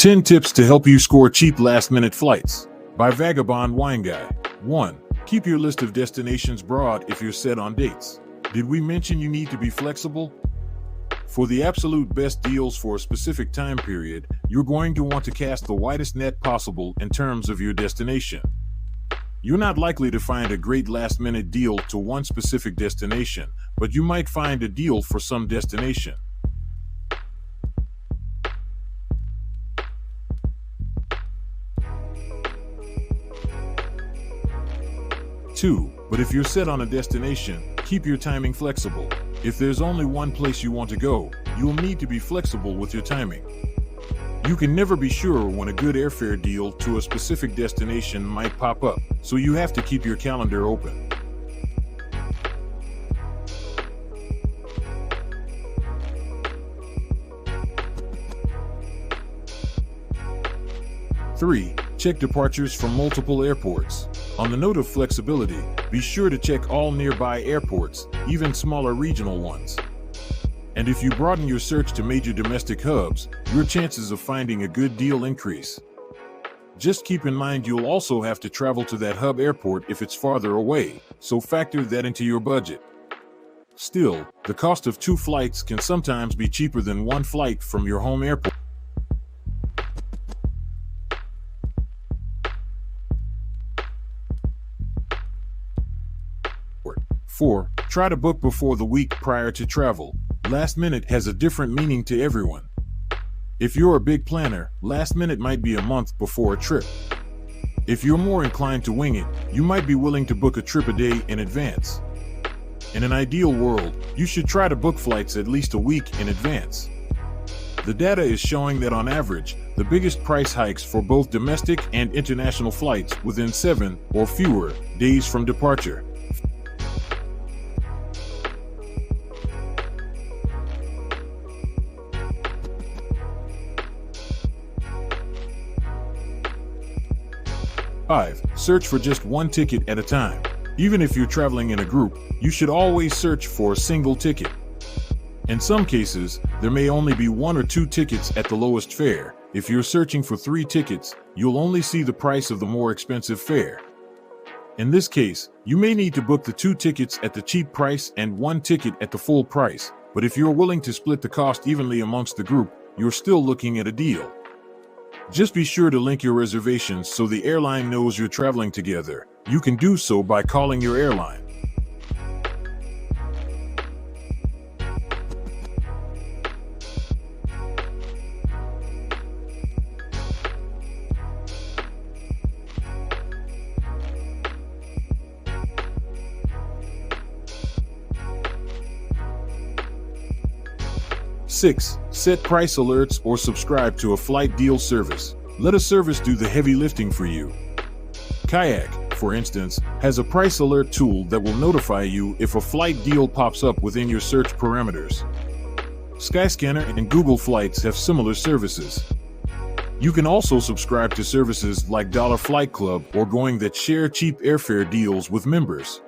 10 Tips to Help You Score Cheap Last-Minute Flights by Vagabond Wine Guy. 1. Keep your list of destinations broad if you're set on dates. Did we mention you need to be flexible? For the absolute best deals for a specific time period, you're going to want to cast the widest net possible in terms of your destination. You're not likely to find a great last-minute deal to one specific destination, but you might find a deal for some destination. 2. But if you're set on a destination, keep your timing flexible. If there's only one place you want to go, you'll need to be flexible with your timing. You can never be sure when a good airfare deal to a specific destination might pop up, so you have to keep your calendar open. 3. Check departures from multiple airports. On the note of flexibility, be sure to check all nearby airports, even smaller regional ones. And if you broaden your search to major domestic hubs, your chances of finding a good deal increase. Just keep in mind you'll also have to travel to that hub airport if it's farther away, so factor that into your budget. Still, the cost of 2 flights can sometimes be cheaper than 1 flight from your home airport. 4. Try to book before the week prior to travel. Last minute has a different meaning to everyone. If you're a big planner, last minute might be a month before a trip. If you're more inclined to wing it, you might be willing to book a trip a day in advance. In an ideal world, you should try to book flights at least a week in advance. The data is showing that on average, the biggest price hikes for both domestic and international flights within 7 or fewer days from departure. 5. Search for just one ticket at a time. Even if you're traveling in a group, you should always search for a single ticket. In some cases, there may only be 1 or 2 tickets at the lowest fare. If you're searching for 3 tickets, you'll only see the price of the more expensive fare. In this case, you may need to book the 2 tickets at the cheap price and 1 ticket at the full price, but if you're willing to split the cost evenly amongst the group, you're still looking at a deal. Just be sure to link your reservations so the airline knows you're traveling together. You can do so by calling your airline. 6. Set price alerts or subscribe to a flight deal service. Let a service do the heavy lifting for you. Kayak, for instance, has a price alert tool that will notify you if a flight deal pops up within your search parameters. Skyscanner and Google Flights have similar services. You can also subscribe to services like Dollar Flight Club or Going that share cheap airfare deals with members.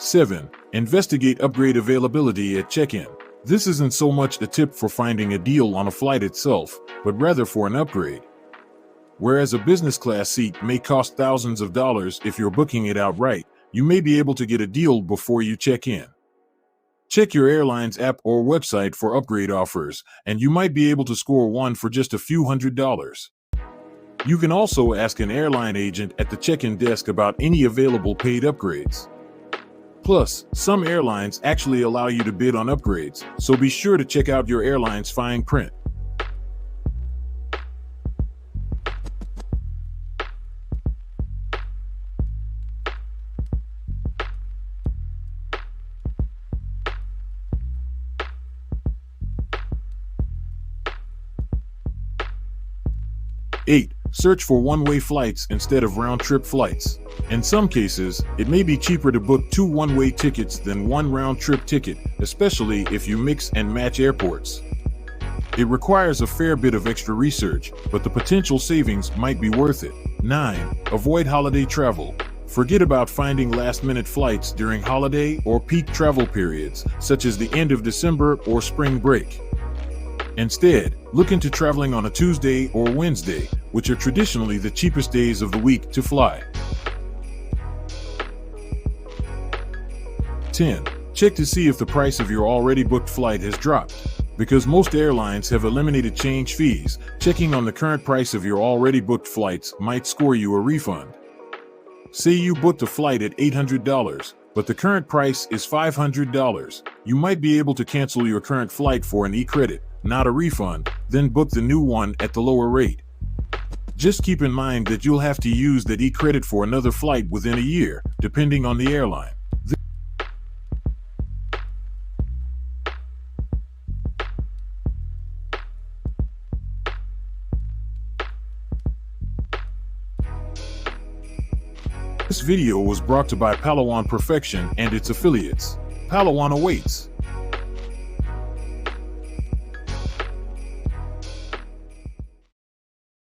7. Investigate upgrade availability at check-in. This isn't so much a tip for finding a deal on a flight itself, but rather for an upgrade. Whereas a business class seat may cost thousands of dollars if you're booking it outright, you may be able to get a deal before you check in. Check your airline's app or website for upgrade offers, and you might be able to score one for just a few $100s. You can also ask an airline agent at the check-in desk about any available paid upgrades. Plus, some airlines actually allow you to bid on upgrades, so be sure to check out your airline's fine print. Eight. Search for one-way flights instead of round-trip flights. In some cases, it may be cheaper to book 2 one-way tickets than 1 round-trip ticket, especially if you mix and match airports. It requires a fair bit of extra research, but the potential savings might be worth it. 9. Avoid holiday travel. Forget about finding last-minute flights during holiday or peak travel periods, such as the end of December or spring break. Instead, look into traveling on a Tuesday or Wednesday, which are traditionally the cheapest days of the week to fly. 10. Check to see if the price of your already booked flight has dropped. Because most airlines have eliminated change fees, checking on the current price of your already booked flights might score you a refund. Say you booked a flight at $800, but the current price is $500. You might be able to cancel your current flight for an e-credit, not a refund, then book the new one at the lower rate. Just keep in mind that you'll have to use that e-credit for another flight within a year, depending on the airline. This video was brought to you by Palawan Perfection and its affiliates. Palawan awaits.